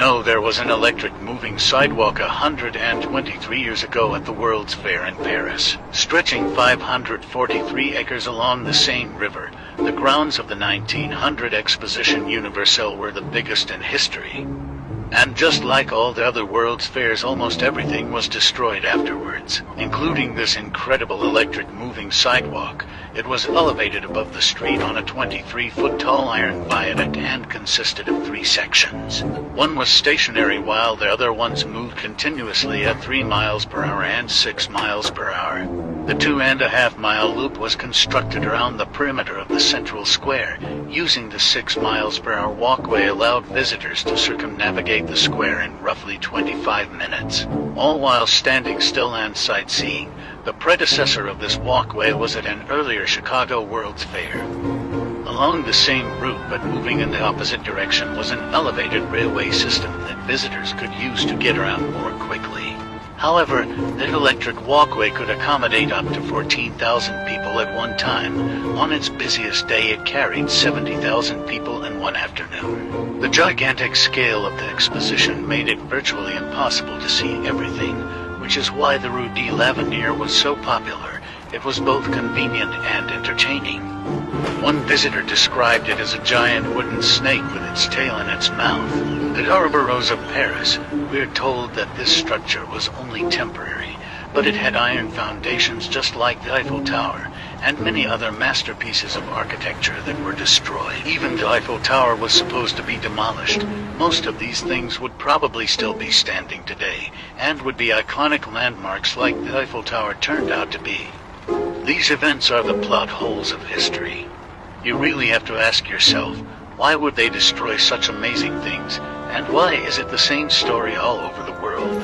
know there was an electric moving sidewalk 123 years ago at the World's Fair in Paris, stretching 543 acres along the Seine River. The grounds of the 1900 Exposition Universelle were the biggest in history. And just like all the other World's Fairs, almost everything was destroyed afterwards, including this incredible electric moving sidewalk. It was elevated above the street on a 23-foot tall iron viaduct and consisted of 3 sections. One was stationary while the other ones moved continuously at 3 miles per hour and 6 miles per hour. The 2.5-mile loop was constructed around the perimeter of the central square. Using the 6 miles per hour walkway allowed visitors to circumnavigate the square in roughly 25 minutes, all while standing still and sightseeing. The predecessor of this walkway was at an earlier Chicago World's Fair. Along the same route but moving in the opposite direction was an elevated railway system that visitors could use to get around more quickly. However, the electric walkway could accommodate up to 14,000 people at one time. On its busiest day, it carried 70,000 people in one afternoon. The gigantic scale of the exposition made it virtually impossible to see everything, which is why the Rue de l'Avenir was so popular. It was both convenient and entertaining. One visitor described it as a giant wooden snake with its tail in its mouth. At Ouroboros of Paris, we are told that this structure was only temporary, but it had iron foundations just like the Eiffel Tower, and many other masterpieces of architecture that were destroyed. Even the Eiffel Tower was supposed to be demolished. Most of these things would probably still be standing today, and would be iconic landmarks like the Eiffel Tower turned out to be. These events are the plot holes of history. You really have to ask yourself, why would they destroy such amazing things, and why is it the same story all over the world?